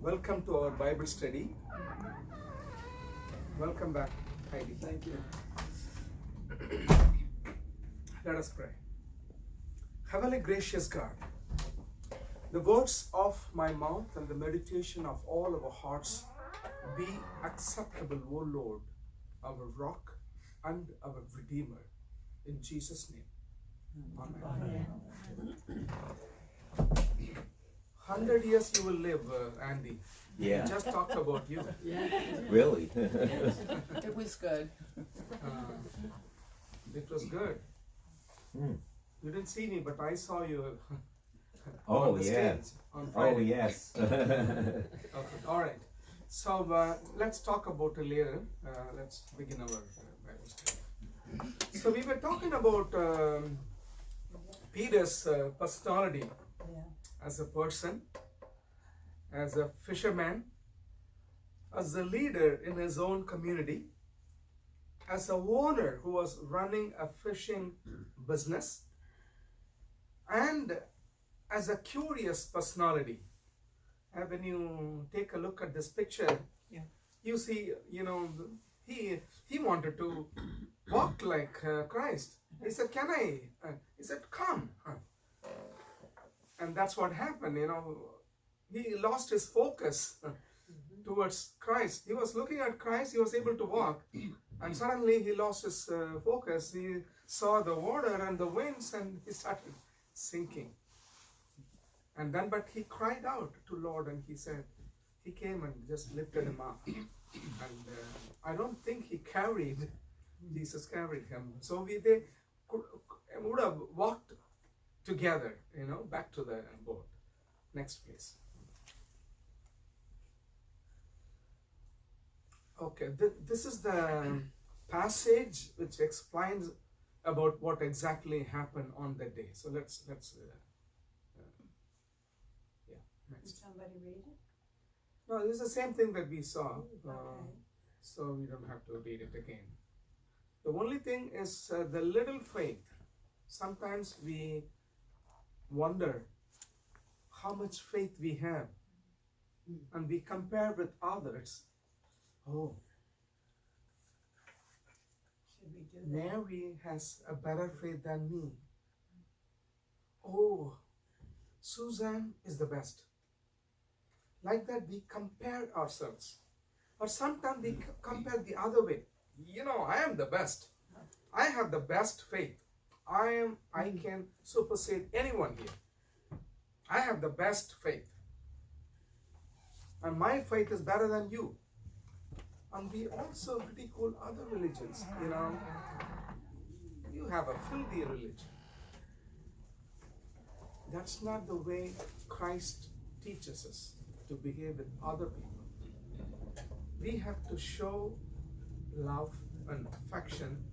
Welcome to our Bible study. Welcome back, Heidi. Thank you. Let us pray. Heavenly gracious God, the words of my mouth and the meditation of all our hearts be acceptable, O Lord, our rock and our Redeemer. In Jesus' name. Amen. 100 years you will live, Andy. Yeah. We just talked about you. Yeah. Really? It was good. It was good. Hmm. You didn't see me, but I saw you Oh, on the yeah. stage on Friday. Oh, yes. Okay, all right. So let's talk about it later. Let's begin our Bible study. So we were talking about Peter's personality as a person, as a fisherman, as a leader in his own community, as a owner who was running a fishing business, and as a curious personality. And when you take a look at this picture, you see, he wanted to walk like Christ. He said, "Can I?" He said, "Come." And that's what happened. He lost his focus towards Christ. He was looking at Christ. He was able to walk, and suddenly he lost his focus. He saw the water and the winds, and he started sinking. And then, but he cried out to Lord, and he said, he came and just lifted him up. And I don't think he carried, Jesus carried him. So they would have walked together, back to the boat. Next, please. Okay, this is the passage which explains about what exactly happened on that day. So let's next. Did somebody read it? No, this is the same thing that we saw, Okay. so we don't have to read it again. The only thing is the little faith. Sometimes we wonder how much faith we have, and we compare with others. Oh, Should we do that? Mary has a better faith than me. Oh, Susan is the best. Like that, we compare ourselves. Or sometimes we compare the other way. I am the best. I have the best faith. I can supersede anyone here. I have the best faith. And my faith is better than you. And we also ridicule other religions. You have a filthy religion. That's not the way Christ teaches us to behave with other people. We have to show love and affection,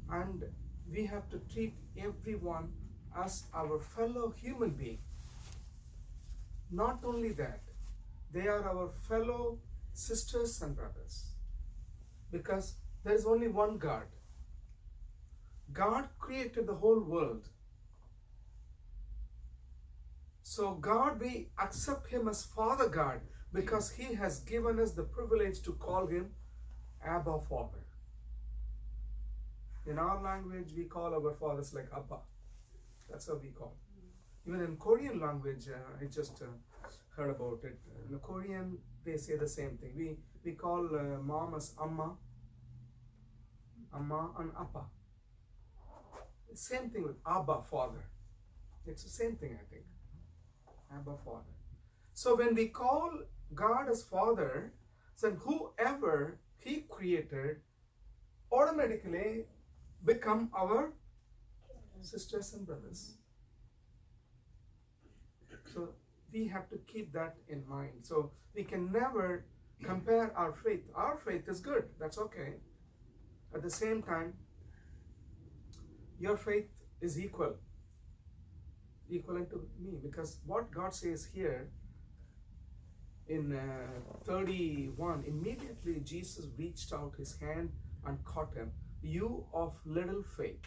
and we have to treat everyone as our fellow human being. Not only that, they are our fellow sisters and brothers, because there is only one God. God created the whole world. So God, we accept Him as Father God because He has given us the privilege to call Him Abba Father. In our language, we call our fathers like Abba. That's how we call. Even in Korean language, I just heard about it. In Korean, they say the same thing. We call mom as Amma and Appa. Same thing with Abba, Father. It's the same thing, I think. Abba, Father. So when we call God as Father, then whoever He created automatically become our sisters and brothers. So we have to keep that in mind. So we can never compare our faith. Our faith is good. That's okay. At the same time, your faith is equivalent to me, because what God says here in 31, immediately Jesus reached out His hand and caught him. You of little faith,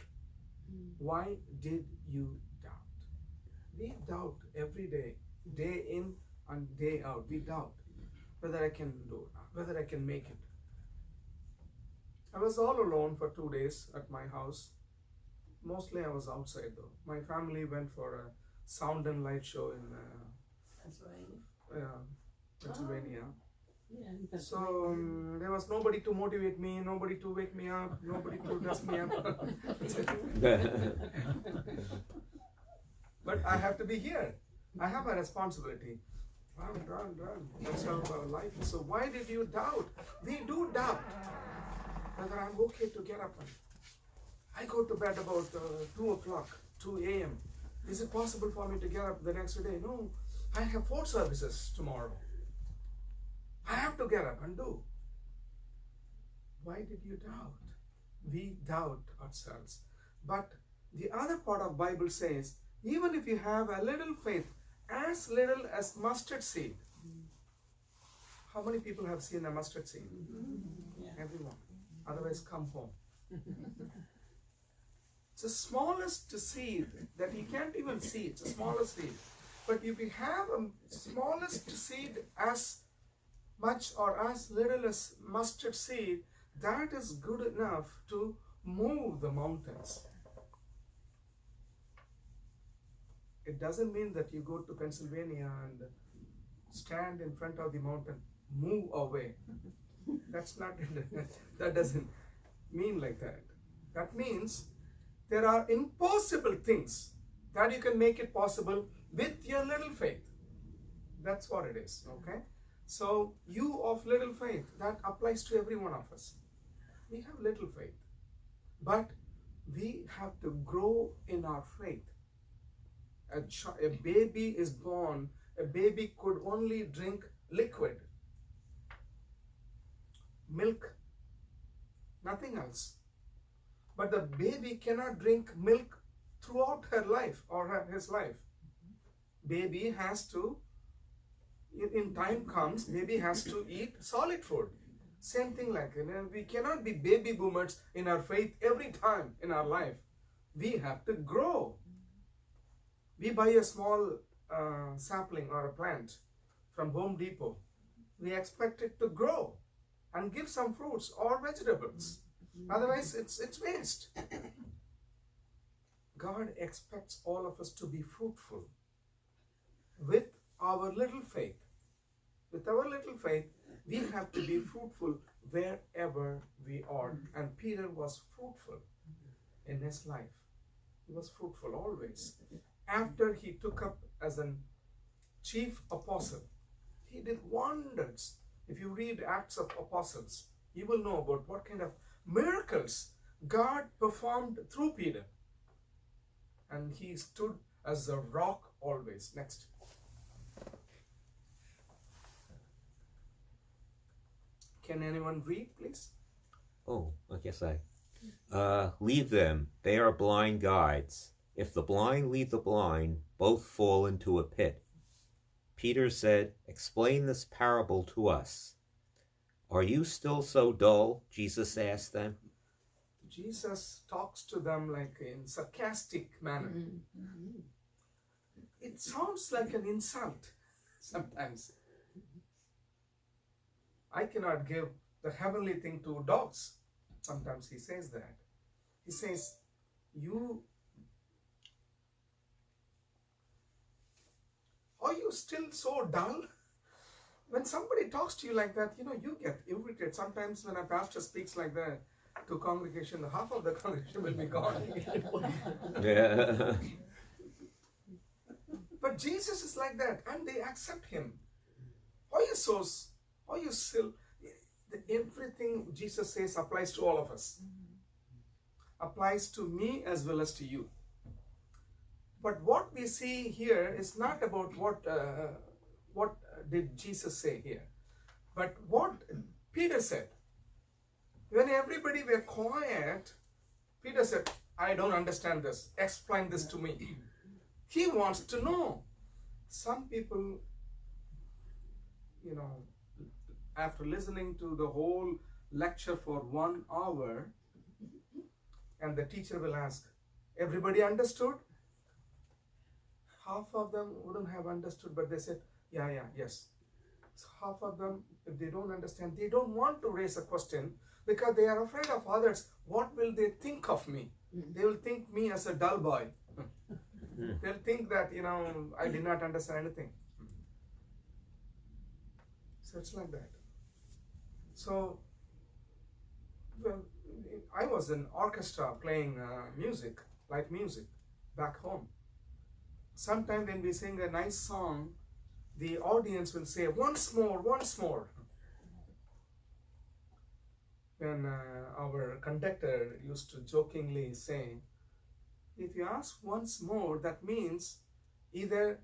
why did you doubt? We doubt every day, day in and day out. We doubt whether I can do it, whether I can make it. I was all alone for 2 days at my house. Mostly I was outside though. My family went for a sound and light show in Pennsylvania. Pennsylvania. Yeah, in So Pennsylvania. there was nobody to motivate me, nobody to wake me up, nobody to dust me up. But I have to be here. I have a responsibility. Run. That's how our life is. So why did you doubt? We do doubt whether I'm okay to get up. I go to bed about 2 o'clock, 2 a.m. Is it possible for me to get up the next day? No, I have 4 services tomorrow. I have to get up and do. Why did you doubt? We doubt ourselves. But the other part of Bible says, even if you have a little faith, as little as mustard seed. How many people have seen a mustard seed? Yeah. Everyone. Otherwise, come home. It's the smallest seed that you can't even see. It's the smallest seed. But if you have a smallest seed as much or as little as mustard seed, that is good enough to move the mountains. It doesn't mean that you go to Pennsylvania and stand in front of the mountain, move away. That's not, that doesn't mean like that. That means there are impossible things that you can make it possible with your little faith. That's what it is, okay? So you of little faith, that applies to every one of us. We have little faith, but we have to grow in our faith. A baby is born, a baby could only drink liquid, milk, nothing else. But the baby cannot drink milk throughout her life or his life. Baby has to, in time comes, baby has to eat solid food. Same thing like, we cannot be baby boomers in our faith every time in our life. We have to grow. We buy a small sapling or a plant from Home Depot. We expect it to grow and give some fruits or vegetables. Otherwise, it's waste. God expects all of us to be fruitful with our little faith. With our little faith, we have to be fruitful wherever we are. And Peter was fruitful in his life. He was fruitful always. After he took up as a chief apostle, he did wonders. If you read Acts of Apostles, you will know about what kind of miracles God performed through Peter. And he stood as a rock always. Next. Can anyone read, please? Oh, I guess leave them. They are blind guides. If the blind lead the blind, both fall into a pit. Peter said, "Explain this parable to us." "Are you still so dull?" Jesus asked them. Jesus talks to them like in sarcastic manner. It sounds like an insult sometimes. I cannot give the heavenly thing to dogs. Sometimes he says that. He says, are you still so dull? When somebody talks to you like that, you get irritated. Sometimes when a pastor speaks like that to congregation, half of the congregation will be gone. Yeah. But Jesus is like that, and they accept him. Are you still? Everything Jesus says applies to all of us. Applies to me as well as to you. But what we see here is not about what did Jesus say here, but what Peter said. When everybody were quiet, Peter said, "I don't understand this. Explain this to me." He wants to know. Some people, after listening to the whole lecture for 1 hour, and the teacher will ask, "Everybody understood?" half of them wouldn't have understood, but they said, yeah, yes. So half of them, if they don't understand, they don't want to raise a question because they are afraid of others. What will they think of me? They will think me as a dull boy. They'll think that, I did not understand anything. So it's like that. So, well, I was in orchestra playing music, light music, back home. Sometimes when we sing a nice song, the audience will say, once more, once more. When our conductor used to jokingly say, if you ask once more, that means either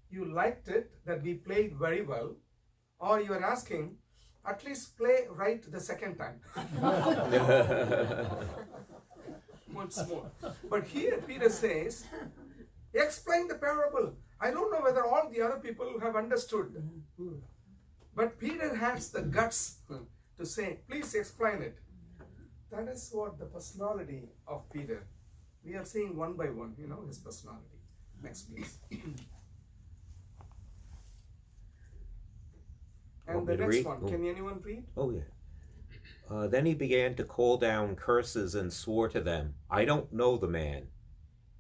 you liked it, that we played very well, or you are asking, at least play right the second time. Once more. But here Peter says, explain the parable. I don't know whether all the other people have understood. But Peter has the guts to say, please explain it. That is what the personality of Peter. We are seeing one by one, his personality. Next, please. And Want the me to next read? one, Oh. can anyone read? Oh, yeah. Then he began to call down curses and swore to them, I don't know the man.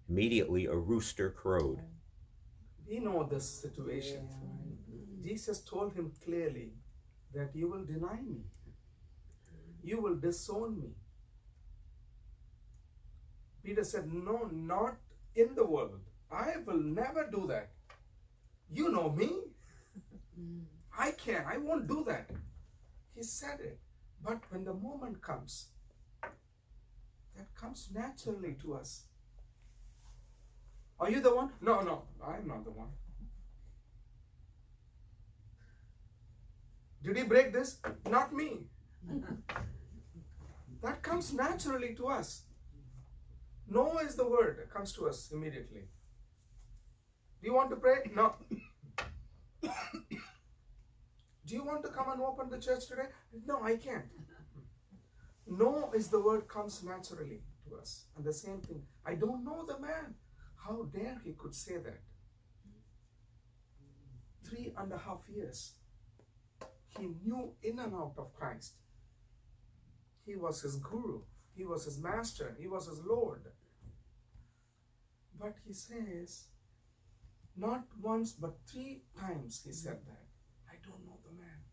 Immediately a rooster crowed. We know this situation. Jesus told him clearly that you will deny me. You will disown me. Peter said, no, not in the world. I will never do that. You know me. I won't do that. He said it. But when the moment comes, that comes naturally to us. Are you the one? No, I'm not the one. Did he break this? Not me. That comes naturally to us. No is the word that comes to us immediately. Do you want to pray? No. Do you want to come and open the church today? No, I can't. No is the word comes naturally to us. And the same thing. I don't know the man. How dare he could say that? 3.5 years. He knew in and out of Christ. He was his guru. He was his master. He was his Lord. But he says, not once but 3 times he said that. I don't know the man.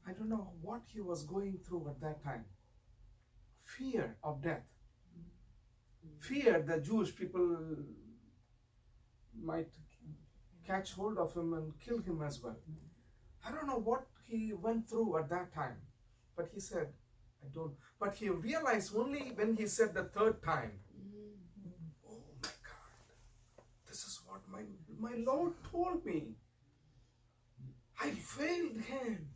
I don't know what he was going through at that time. Fear of death. Fear that Jewish people might catch hold of him and kill him as well. I don't know what he went through at that time. But he said, I don't. But he realized only when he said the 3rd time, oh my God, this is what my Lord told me. I failed him.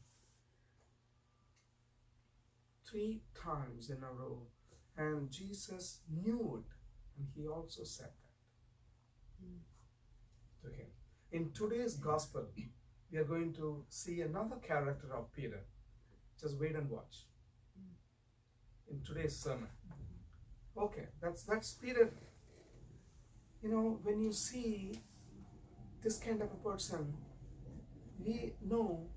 3 times in a row. And Jesus knew it. And he also said that to him. In today's gospel, we are going to see another character of Peter. Just wait and watch. In today's sermon. Okay, that's Peter. When you see this kind of a person, we know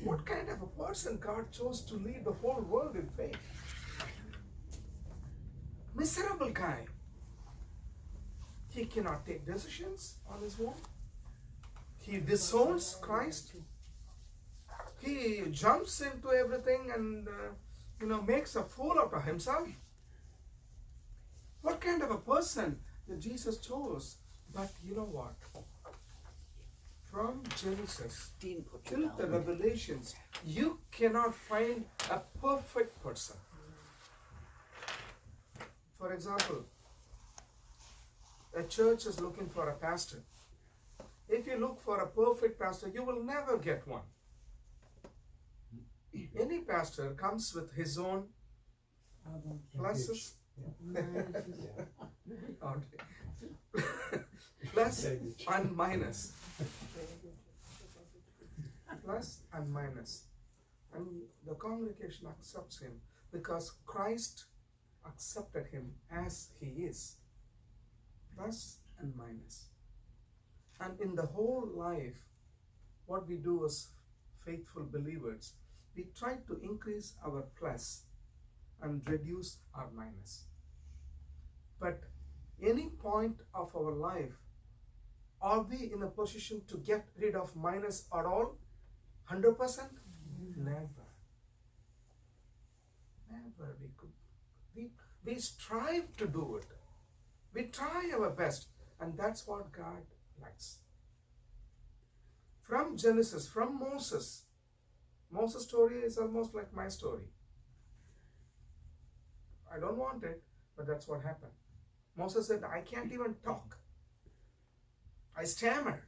what kind of a person God chose to lead the whole world in faith. Miserable guy. He cannot take decisions on his own. He disowns Christ. He jumps into everything and makes a fool out of himself. What kind of a person that Jesus chose? But you know what? From Genesis till the Revelations, you cannot find a perfect person. For example, a church is looking for a pastor. If you look for a perfect pastor, you will never get one. Any pastor comes with his own pluses, plus and minus. Plus and minus. And the congregation accepts him because Christ accepted him as he is. Plus and minus. And in the whole life, what we do as faithful believers, we try to increase our plus and reduce our minus. But any point of our life, are we in a position to get rid of minus at all? 100%? Never. Never we could. We strive to do it. We try our best. And that's what God likes. From Genesis, from Moses. Moses' story is almost like my story. I don't want it, but that's what happened. Moses said, I can't even talk. I stammer.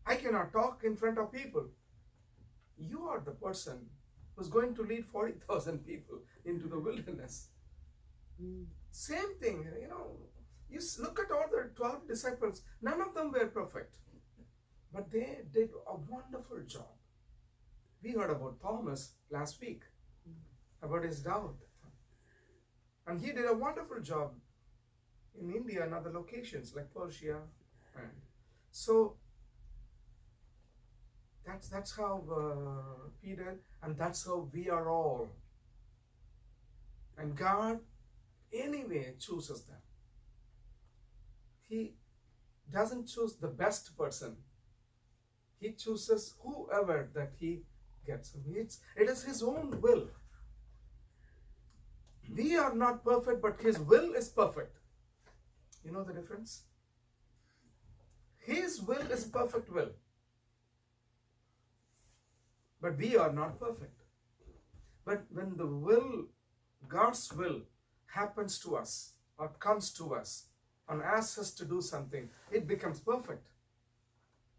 I cannot talk in front of people. You are the person who's going to lead 40,000 people into the wilderness. Same thing, you look at all the 12 disciples, none of them were perfect, but they did a wonderful job. We heard about Thomas last week, about his doubt, and he did a wonderful job in India and other locations like Persia. And so that's how Peter, and that's how we are all. And God anyway chooses them. He doesn't choose the best person. He chooses whoever that he gets. It is his own will. We are not perfect, but his will is perfect. You know the difference? His will is perfect will. But we are not perfect. But when the will, God's will, happens to us or comes to us and asks us to do something, it becomes perfect.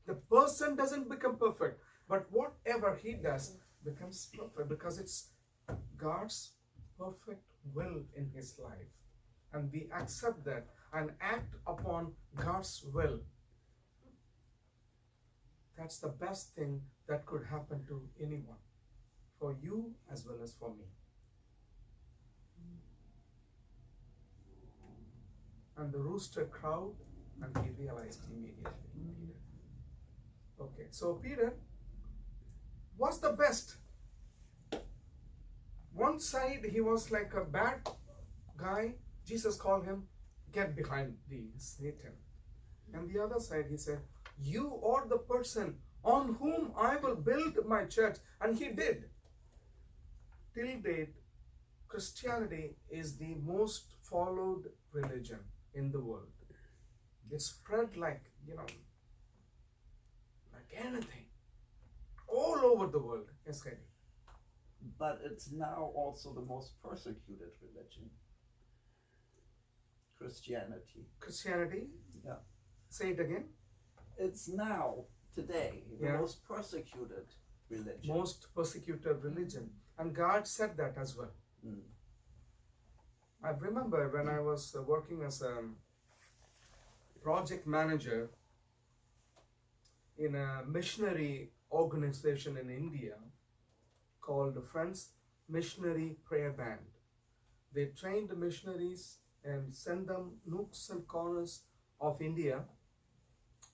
The person doesn't become perfect, but whatever he does becomes perfect because it's God's perfect will in his life. And we accept that and act upon God's will. That's the best thing that could happen to anyone, for you as well as for me. And the rooster crowed, and he realized immediately. Peter. Okay, so Peter was the best. One side he was like a bad guy. Jesus called him, get behind thee, Satan. And the other side he said, you are the person on whom I will build my church. And he did. Till date, Christianity is the most followed religion in the world. It spread like anything. All over the world. Yes, Heidi. But it's now also the most persecuted religion. Christianity. Christianity? Yeah. Say it again. It's now, today, the Yeah. most persecuted religion. Most persecuted religion. And God said that as well. Mm. I remember when I was working as a project manager in a missionary organization in India called the Friends Missionary Prayer Band. They trained the missionaries and sent them nooks and corners of India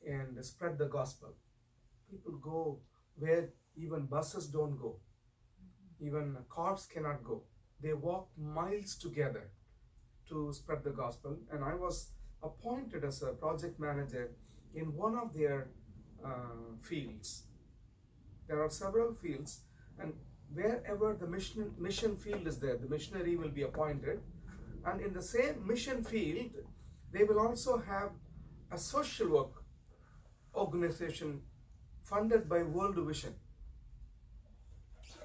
and spread the gospel. People go where even buses don't go, even cars cannot go. They walk miles together to spread the gospel. And I was appointed as a project manager in one of their fields. There are several fields, and wherever the mission field is there, the missionary will be appointed. And in the same mission field, they will also have a social work organization funded by World Vision.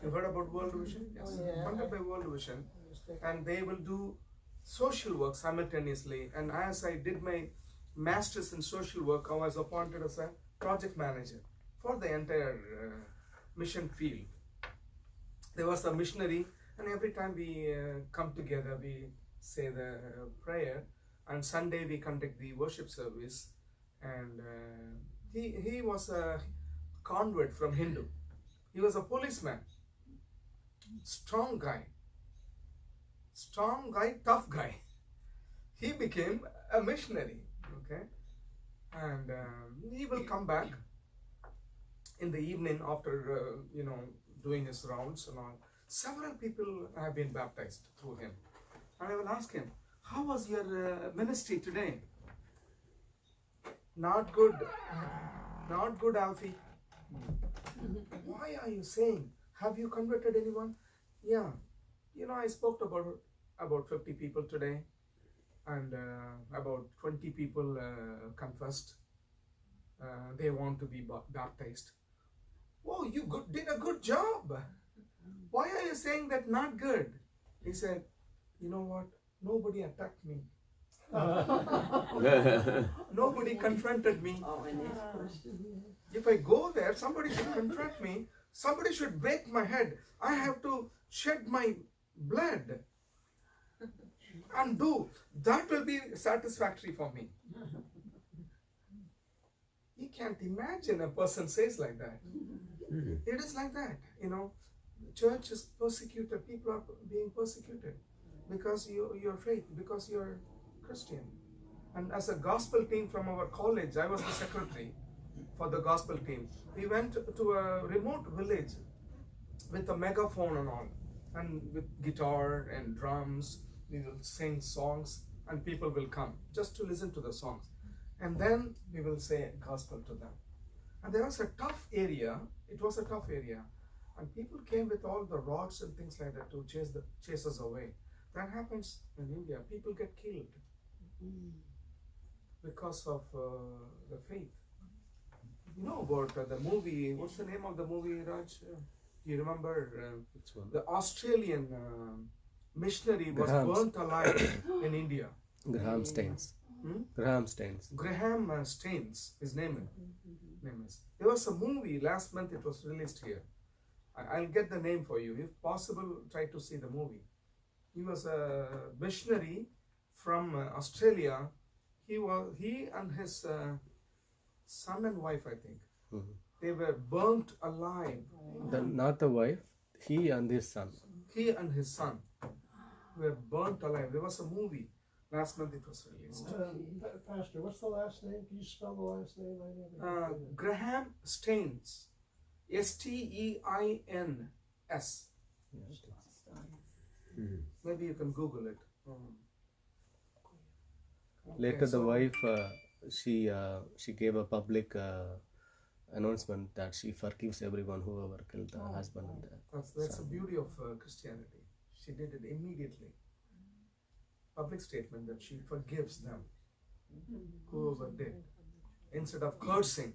You heard about World Vision? Yes. Yeah. Funded by World Vision. And they will do social work simultaneously. And as I did my master's in social work, I was appointed as a project manager for the entire mission field. There was a missionary, and every time we come together, we say the prayer. And Sunday we conduct the worship service. And he was a convert from Hindu. He was a policeman. Strong guy, tough guy. He became a missionary, okay? and he will come back in the evening after doing his rounds and all. Several people have been baptized through him, and I will ask him, how was your ministry today? Not good, Alfie. Why are you saying? Have you converted anyone? Yeah, I spoke to about 50 people today, and about 20 people confessed. They want to be baptized. Oh, you did a good job. Why are you saying that not good? He said, you know what? Nobody attacked me. Nobody confronted me. Oh, and his question, If I go there, somebody should confront me. Somebody should break my head. I have to shed my blood and do. That will be satisfactory for me. You can't imagine a person says like that. It is like that, The church is persecuted. People are being persecuted because your faith, because you're Christian. And as a gospel team from our college, I was the secretary for the gospel team. We went to a remote village with a megaphone and all, and with guitar and drums. We will sing songs, and people will come just to listen to the songs. And then we will say gospel to them. And there was a tough area. It was a tough area. And people came with all the rods and things like that to chase us away. That happens in India. People get killed because of the faith. You know about the movie, what's the name of the movie, Raj? Do you remember? Which one? The Australian missionary was Graham. burnt alive in India. Graham Staines. Hmm? Graham Staines. Graham Staines, his name is. There was a movie last month, it was released here. I'll get the name for you. If possible, try to see the movie. He was a missionary from Australia. He and his son and wife, I think, they were burnt alive. Not the wife, he and his son. He and his son were burnt alive. There was a movie. Last month it was released. Pastor, what's the last name? Can you spell the last name? I never. Graham Staines. Steins. Maybe you can Google it. Later, Okay, the so- wife, she gave a public announcement that she forgives everyone whoever killed the husband and the That's the beauty of Christianity. She did it immediately. Public statement that she forgives them, whoever did. Instead of cursing,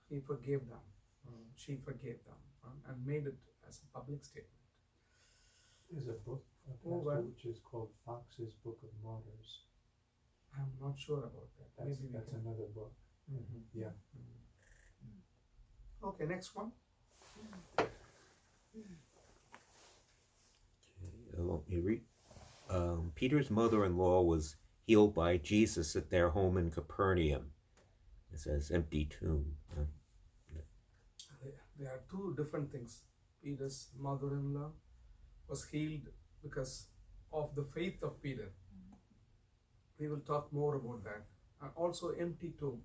he forgave them. She forgave them and made it as a public statement. There's a book, Oh, well. which is called Fox's Book of Martyrs. I'm not sure about that. That's, Maybe we that's can. another book. Mhm. Yeah. Okay, next one. Let me read. Peter's mother-in-law was healed by Jesus at their home in Capernaum. It says empty tomb. There are two different things. Peter's mother-in-law was healed because of the faith of Peter. We will talk more about that. And also empty tomb.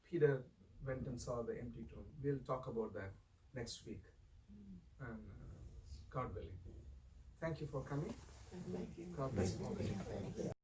Peter went and saw the empty tomb. We'll talk about that next week. And God willing. Thank you for coming. thank you. God bless you.